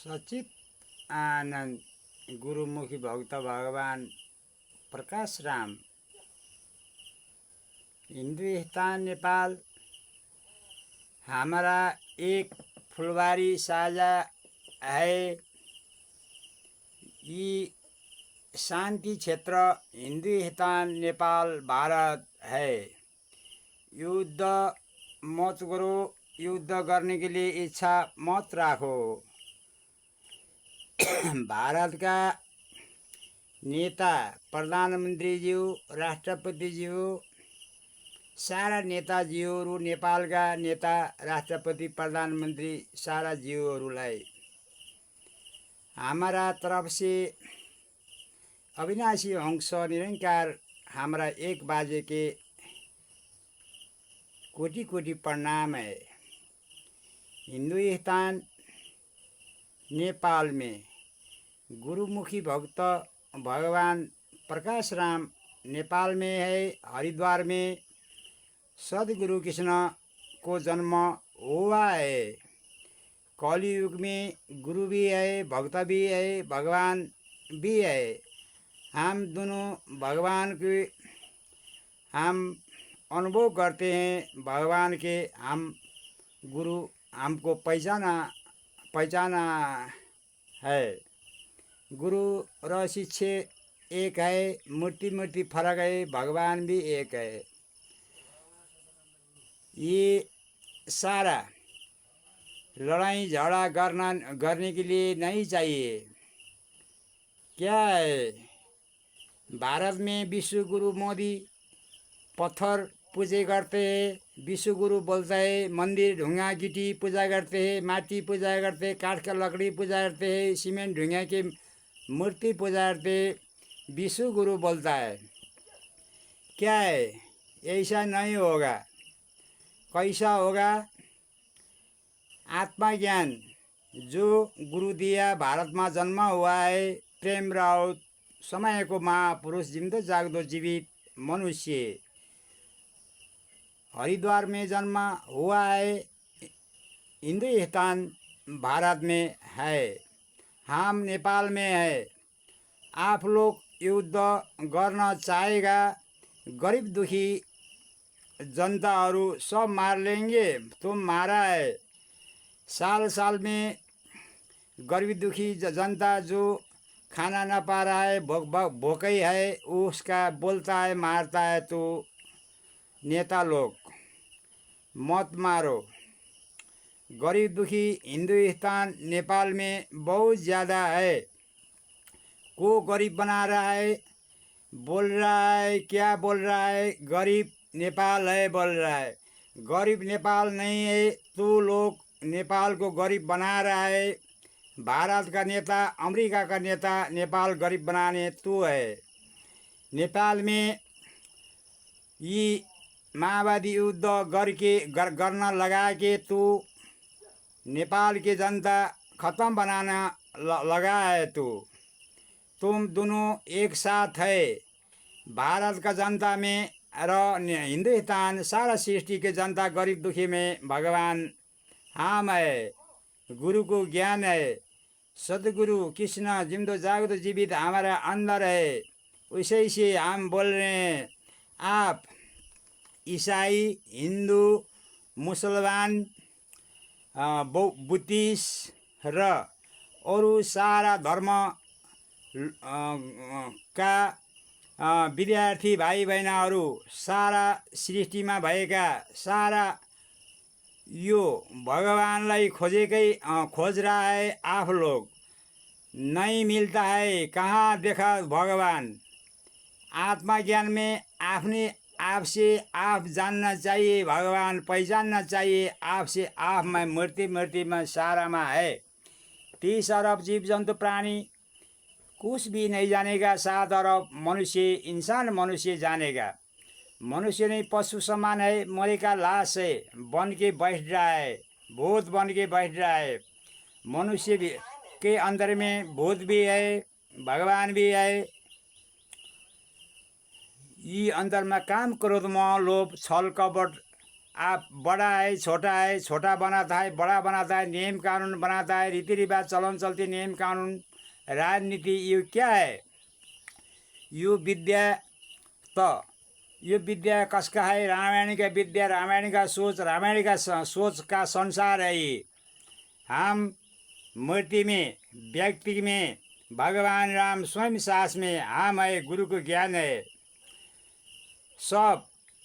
सचित आनंद गुरुमुखी भक्त भगवान प्रकाश राम हिंदुस्तान नेपाल हमारा एक फुलबारी साझा है। ये शांति क्षेत्र हिंदुस्तान नेपाल भारत है। युद्ध मत करो, युद्ध करने के लिए इच्छा मत राखो। भारत का नेता प्रधानमन्त्रीज्यू, राष्ट्रपतिज्यू, सारा नेताज्यूहरू, नेपालका नेता राष्ट्रपति प्रधानमन्त्री सारा ज्यूहरूलाई हमारा तरफ से अविनाशी अंश निरंकार हमारा एक बाजे के कोटि कोटि प्रणाम है। हिंदुस्तान नेपाल में गुरुमुखी भक्त भगवान प्रकाश राम नेपाल में है। हरिद्वार में सदगुरु कृष्ण को जन्म हुआ है। कलयुग में गुरु भी है, भक्त भी है, भगवान भी है। हम दोनों भगवान के हम अनुभव करते हैं। भगवान के हम गुरु हमको पहचाना है। गुरु र शिष्य एक है, मूर्ति फरक है, भगवान भी एक है। ये सारा लड़ाई झगड़ा करने के लिए नहीं चाहिए। क्या है, भारत में विश्व गुरु मोदी पत्थर पूजा करते हैं। विश्व गुरु बोलता है मंदिर ढुंगा गिटी पूजा करते हैं, माटी पूजा करते हैं, काठ का लकड़ी पूजा करते हैं, सीमेंट ढुंगा के मूर्ति पूजा करते हैं। विश्व गुरु बोलता है। क्या है, ऐसा नहीं होगा। कैसा होगा? आत्मज्ञान जो गुरु दिया भारत में जन्म हुआ है। प्रेम राउत समय को महापुरुष, जिंदो जागदो जीवित मनुष्य हरिद्वार में जन्म हुआ है। हिंदुस्तान भारत में है, हम नेपाल में है। आप लोग युद्ध करना चाहेगा, गरीब दुखी जनताहरू सब मार लेंगे। तुम मारा है। साल साल में गरीब दुखी जनता जो खाना ना पा रहा है, भूखा है, उसका बोलता है, मारता है। तो नेता लोग मत मारो। गरीब दुखी हिंदुस्तान नेपाल में बहुत ज़्यादा है। को गरीब बना रहा है, बोल रहा है, क्या बोल रहा है? गरीब नेपाल है बोल रहा है। गरीब नेपाल नहीं है। तू लोग नेपाल को गरीब बना रहा है। भारत का नेता, अमेरिका का नेता नेपाल गरीब बनाने तू है। नेपाल में ये माओवादी युद्ध करना लगा के तू नेपाल की जनता खत्म बनाना लगा है। तुम दोनों एक साथ है। भारत का जनता में र हिंदुस्तान सारा सृष्टि के जनता गरीब दुखी में भगवान हम है। गुरु को ज्ञान है। सदगुरु कृष्ण जिंदो जागदो जीवित हमारा अंदर है। उसे से हम बोल रहे हैं। आप ईसाई, हिंदू, मुसलमान, बुद्धिस्ट र और सारा धर्म का विद्यार्थी भाइ बहिनीहरू, सारा सृष्टिमा भएका सारा यो भगवानलाई खोज रहा है। आप लोग नहीं मिलता है। कहाँ देखा भगवान? आत्मज्ञान में अपने आप से आप जानना चाहिए। भगवान पहचानना चाहिए। आप से आप में मूर्ति में सारा में है। 30 अरब जीव जंतु प्राणी कुछ भी नहीं जानेगा। 7 अरब मनुष्य, इंसान मनुष्य जानेगा। मनुष्य नहीं, पशु समान है। मरेगा लाश है, बन के बैठ रहा है, भूत बन के बैठ रहा है। मनुष्य भी के अंदर में भूत भी है, भगवान भी है। ये अंदर में काम क्रोध मोह लोभ छल कपट आप बड़ा है, छोटा बनाता है, बड़ा बनाता है, नियम कानून बनाता है, रीति रिवाज चलन चल्ती नियम कानून राजनीति, यो क्या है? यो विद्या त यो विद्या कसका है? रामायण का विद्या, रामायण का सोच, रामायण का सोच का संसार है ये। हम मूर्ति में, व्यक्ति में, भगवान राम स्वयं सास में हम है, गुरु को ज्ञान है। सब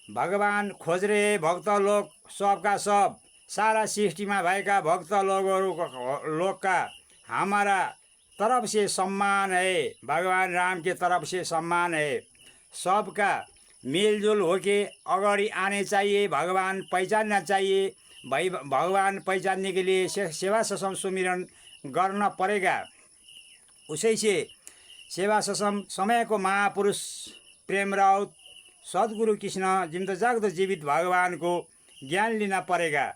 भगवान खोज रहे भक्त लोग, सबका सब, सारा सृष्टिमा भएका भक्त लोग का हमारा तरफ से सम्मान है, भगवान राम के तरफ से सम्मान है। सबका मिलजुल होके अगाडि आने चाहिए, भगवान पहचानना चाहिए। भाई भगवान पहचानने के लिए सेवा ससम सुमिरन करना पड़ेगा। उसी से सेवा ससम समय को महापुरुष प्रेम राउत सदगुरु कृष्ण जिम्दो जागदो जीवित भगवान को ज्ञान लेना पड़ेगा।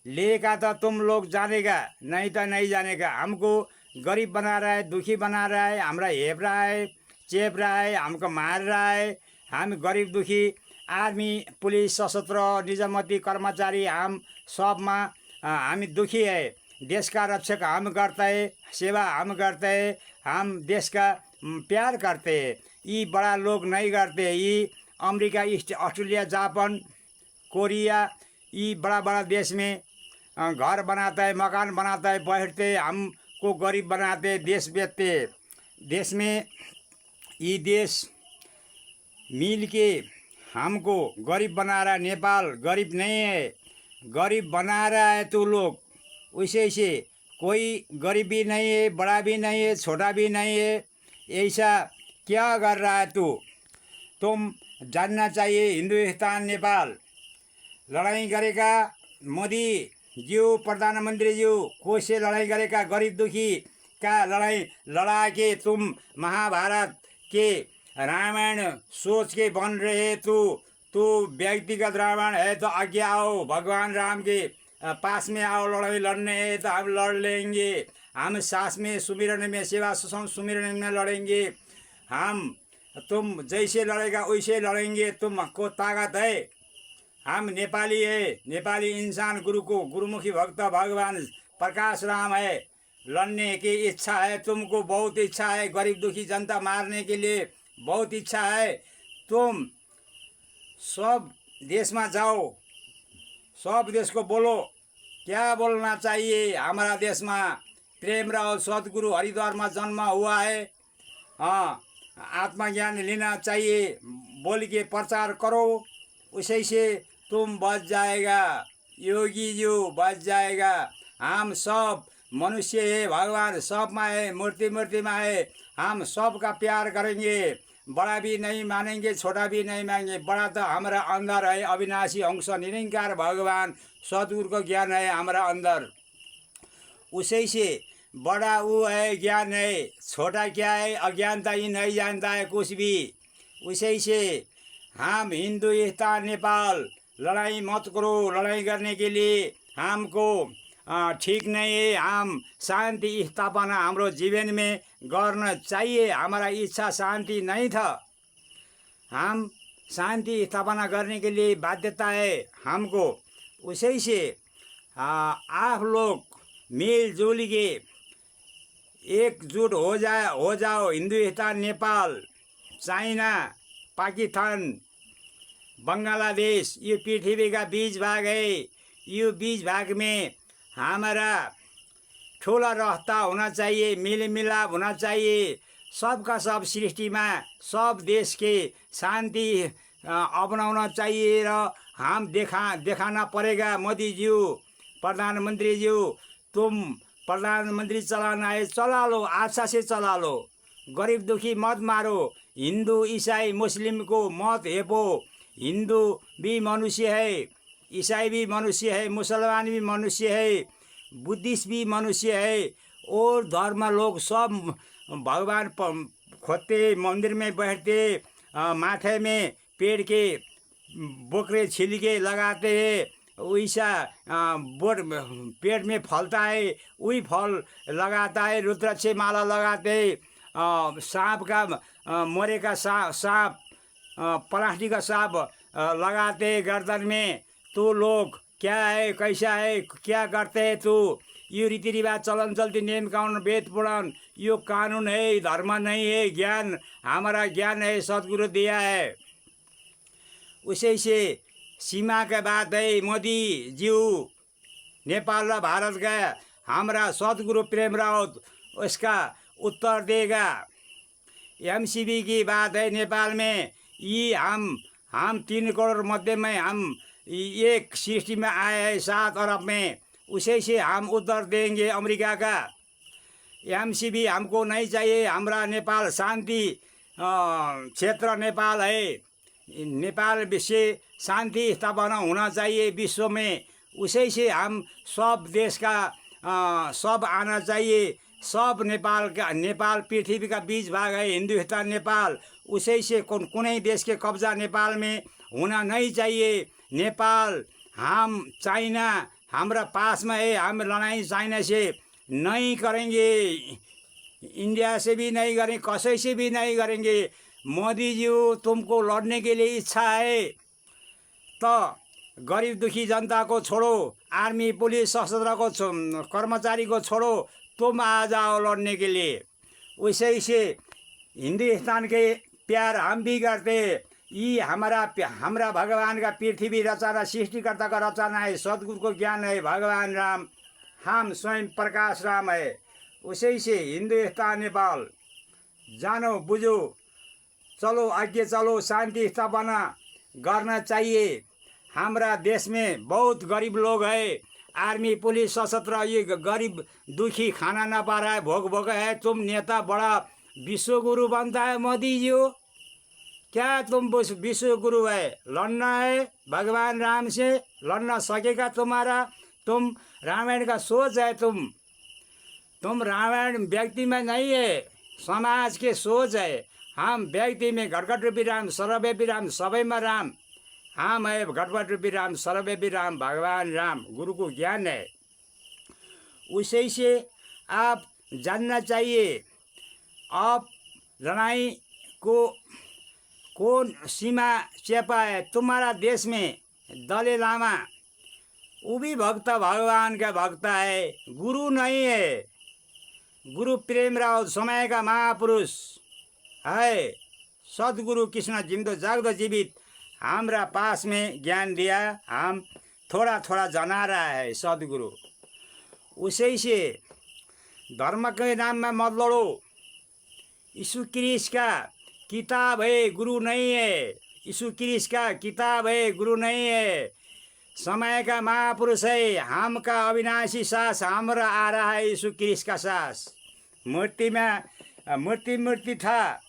लेगा तो तुम लोग जानेगा, नहीं तो नहीं जानेगा। हमको गरीब बना रहा है, दुखी बना रहा है, हमरा हेप रहा है, चेप रहा है, हमको मार रहा है। हम गरीब दुखी आर्मी, पुलिस, सशस्त्र, निजामती कर्मचारी, हम सबमा हामी दुखी है। देश का रक्षक हम करते हैं, सेवा हम करते हैं, हम देश का प्यार करते हैं। ये बड़ा लोग नहीं करते। ये अमेरिका, ऑस्ट्रेलिया, जापान, कोरिया, ये बड़ा बड़ा देश में घर बनाता है, मकान बनाता है, बैठते, हमको गरीब बनाते, देश बेचते। देश में ये देश मिल के हमको गरीब बना रहा है। नेपाल गरीब नहीं है, गरीब बना रहा है तू लोग। वैसे से कोई गरीब भी नहीं है, बड़ा भी नहीं है, छोटा भी नहीं है। ऐसा क्या कर रहा है तू? तुम जानना चाहिए। हिंदुस्तान नेपाल लड़ाई करेगा, मोदी ज्यू, प्रधानमंत्री ज्यू को से लड़ाई करेगा, गरीब दुखी का लड़ाई लड़ा के तुम महाभारत के रामायण सोच के बन रहे। तू व्यक्तिगत रावण है तो आगे आओ, भगवान राम के पास में आओ, लड़ाई लड़ने है तो हम लड़ लेंगे। हम सास में, सुमिरन में, सेवा सुमिरन में लड़ेंगे। हम तुम जैसे लड़ेगा वैसे लड़ेंगे, तुमको ताकत है। हम नेपाली है, नेपाली इंसान गुरु को, गुरुमुखी भक्त भगवान प्रकाश राम है। लड़ने की इच्छा है तुमको, बहुत इच्छा है। गरीब दुखी जनता मारने के लिए बहुत इच्छा है। तुम सब देश में जाओ, सब देश को बोलो क्या बोलना चाहिए। हमारा देश में प्रेम राव सदगुरु हरिद्वार में जन्म हुआ है। हाँ, आत्मज्ञान लेना चाहिए, बोल के प्रचार करो। उसी से तुम बच जाएगा, योगी जी बच जाएगा। हम सब मनुष्य है, भगवान सब में है, मूर्ति में है। हम सब का प्यार करेंगे, बड़ा भी नहीं मानेंगे, छोटा भी नहीं मानेंगे। बड़ा तो हमारा अंदर है, अविनाशी अंश निरंकार भगवान सदगुरु का ज्ञान है हमारा अंदर। उसी से बड़ा वो है, ज्ञान है। छोटा क्या है? अज्ञानता ही नहीं जानता है कुछ भी। उसी से हम हिंदुस्तान नेपाल लड़ाई मत करो। लड़ाई करने के लिए हमको ठीक नहीं है। हम शांति स्थापना हाम्रो जीवन में गर्न चाहिए। हमारा इच्छा शांति नहीं था, हम शांति स्थापना करने के लिए बाध्यता है हमको। उसी से आप लोग मिलजुल के एकजुट हो जाओ। हिंदुस्तान नेपाल, चाइना, पाकिस्तान, बांग्लादेश, ये पृथ्वी का बीच भाग है। यो बीच भाग में हमारा ठुला रास्ता होना चाहिए, मेल मिलाप होना चाहिए। सबका सब सृष्टि में सब देश के शांति अपनाना चाहिए। र हम दिखाना पड़ेगा। मोदी जी, प्रधानमंत्री जी, तुम प्रधानमंत्री चलाना है, चला लो, अच्छा से चला लो। गरीब दुखी मत मारो। हिंदू, ईसाई, मुस्लिम को मत हेपो। हिंदू भी मनुष्य है, ईसाई भी मनुष्य है, मुसलमान भी मनुष्य है, बुद्धिस्ट भी मनुष्य है। और धर्म लोग सब भगवान खोजते, मंदिर में बैठते, माथे में पेड़ के बोकरे छिल के लगाते हैं। वैसा बोट पेड़ में फलता है, वही फल लगाता है। रुद्राक्ष माला लगाते, सांप का मरेका सांप, प्लास्टिक का सांप लगाते गर्दन में। तू लोग क्या है, कैसा है, क्या करते है तू, यो रीति रिवाज चलन चलती नियम कानून वेद पुराण, यो कानून है, धर्म नहीं है, ज्ञान हमारा ज्ञान है, सदगुरु दिया है। उसी से सीमा के बात है, मोदी ज्यू नेपाल र भारत गया, हमारा सदगुरु प्रेम राउत उसका उत्तर देगा। एमसीबी की बात है नेपाल में, ये हम 3 करोड़ मध्य में हम एक सृष्टि में आए हैं 7 अरब में, उसे से हम उत्तर देंगे अमेरिका का। एमसीबी हमको नहीं चाहिए, हमारा नेपाल शांति क्षेत्र नेपाल है, नेपाल से शांति स्थापना होना चाहिए विश्व में। उसे से हम सब देश का सब आना चाहिए, सब नेपाल पृथ्वी का बीच भाग है, हिंदुस्तान नेपाल, उसे से कुनै देश के कब्जा नेपाल में होना नहीं चाहिए। नेपाल हम चाइना हमारा पास में है, हम लड़ाई चाइना से नहीं करेंगे, इंडिया से भी नहीं करेंगे, कहीं से भी नहीं करेंगे। मोदी जी तुमको लड़ने के लिए इच्छा है तो गरीब दुखी जनता को छोड़ो, आर्मी पुलिस सशस्त्र को कर्मचारी को छोड़ो, तुम आ जाओ लड़ने के लिए। वैसे से हिंदुस्तान के प्यार हम भी करते, ये हमारा भगवान का पृथ्वी रचना सृष्टिकर्ता का रचना है, सदगुरु को ज्ञान है, भगवान राम हम स्वयं प्रकाश राम है। उसी से हिंदुस्तान नेपाल जानो बुझो, चलो आगे चलो, शांति स्थापना करना चाहिए। हमारा देश में बहुत गरीब लोग है, आर्मी पुलिस सशस्त्र, ये गरीब दुखी खाना ना पा रहा है, भोग है। तुम नेता बड़ा विश्व गुरु बनता है मोदी जी हो, क्या तुम विश्व गुरु है? लड़ना है भगवान राम से, लड़ना सकेगा तुम्हारा? तुम रामायण का सोच है, तुम रामायण व्यक्ति में नहीं है, समाज के सोच है। हम व्यक्ति में घटघट रूपी राम, सर्वव्यापी राम, सबैमा राम, हम है घटघट रूपी राम, सर्वव्यापी राम, भगवान राम, गुरु को ज्ञान है। उसी से आप जानना चाहिए, आप लड़ाई को कौन सीमा चेपा है तुम्हारा देश में? दलाई लामा वो भी भक्त, भगवान का भक्त है, गुरु नहीं है। गुरु प्रेम राउत समय का महापुरुष है, सदगुरु कृष्ण जिंदो जागदो जीवित हमारा पास में ज्ञान दिया, हम थोड़ा थोड़ा जना रहा है सदगुरु। उसी से धर्म के नाम में मत लड़ो, यीशु क्रिस्ट का किताब है, गुरु नहीं है। यीशु क्रिस्ट का किताब है, गुरु नहीं है। समय का महापुरुष है, हम का अविनाशी सास हमारा आ रहा है, यीशु क्रिस्ट का सास। मूर्ति में मूर्ति था,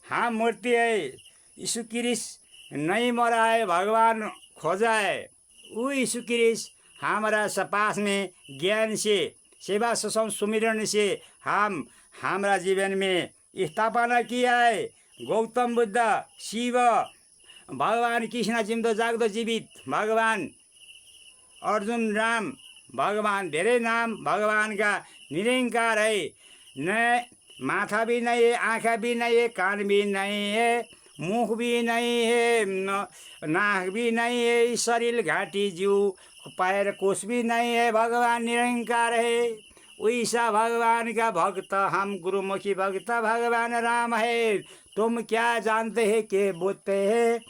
हम मूर्ति है। यीशु क्रिस्ट नहीं मरा है, भगवान खोजा है। वो यीशु क्रिस्ट हमारा पास में ज्ञान से, सेवा सुमिरन से हमारा जीवन में स्थापना किया है। गौतम बुद्ध, शिव, भगवान कृष्ण जिंदो जागदो जीवित, भगवान अर्जुन, राम, भगवान धेरै नाम भगवान का निरंकार है। न माथा भी नहीं है, आँखा भी नहीं है, कान भी नहीं है, मुख भी नहीं है, नाक भी नहीं है, शरीर घाटी जीव पैर कुछ भी नहीं है, भगवान निरंकार है। वैसा भगवान का भक्त हम गुरुमुखी भक्त भगवान राम है। तुम क्या जानते हैं, के बोलते हैं?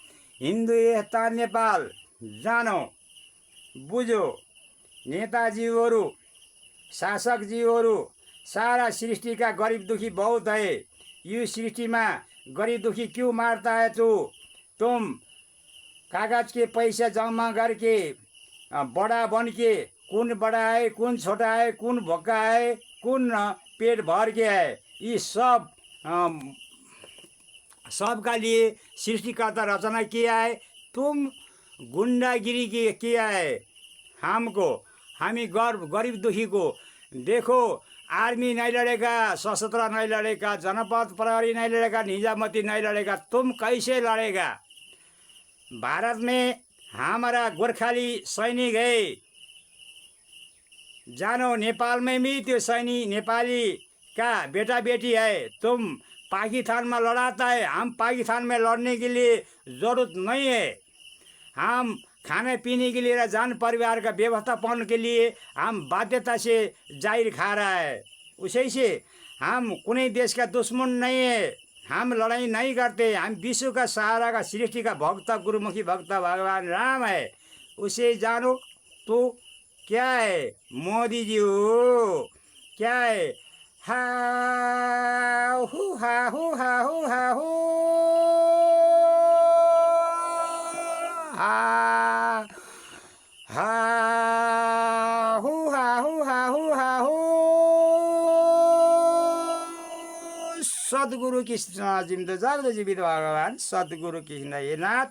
हिंदुस्तान नेपाल जानो बुझो, नेताजीहरू, शासकजीहरू, सारा सृष्टि का गरीब दुखी बहुत है। यो सृष्टि में गरीब दुखी क्यों मारता है तू? तुम कागज के पैसा जमा करके बड़ा बन के, कौन बड़ा है, कौन छोटा है, कौन भोका है, कौन पेट भर के है, ये सबका लिए सृष्टिकर्ता रचना किया है। तुम गुंडागिरी किया है हमको, हामी गरीब दुखी को। देखो, आर्मी नहीं लड़ेगा, सशस्त्र नहीं लड़ेगा, जनपद प्रहरी नहीं लड़ेगा, निजामती नहीं लड़ेगा, तुम कैसे लड़ेगा? भारत में हमारा गोरखाली सैनिक है, जानो नेपाल में भी त्यो सैनिक नेपाली का बेटा बेटी है। तुम पाकिस्तान में लड़ाता है, हम पाकिस्तान में लड़ने के लिए ज़रूरत नहीं है। हम खाने पीने के लिए और जान परिवार का व्यवस्थापन के लिए हम बाध्यता से जाहिर खा रहा है। उसी से हम कुनै देश का दुश्मन नहीं है, हम लड़ाई नहीं करते। हम विश्व का सहारा का सृष्टि का भक्त गुरुमुखी भक्त भगवान राम है, उसे जानो। तो क्या है मोदी जी हो, क्या है हा हु हा हु हा हु हा हु हा हा हु हा हु हा हु हा हु। सद्गुरु कृष्ण जिम्दो जाग्दो जीवित भगवान सद्गुरु कृष्ण हे नाथ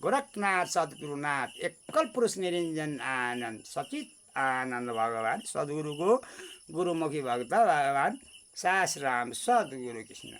गोरखनाथ सद्गुरुनाथ एकल पुरुष निरञ्जन आनन्द सचित आनन्द भगवान सद्गुरुको गुरुमुखी भक्त भगवान सास राम सद्गुरु कृष्ण।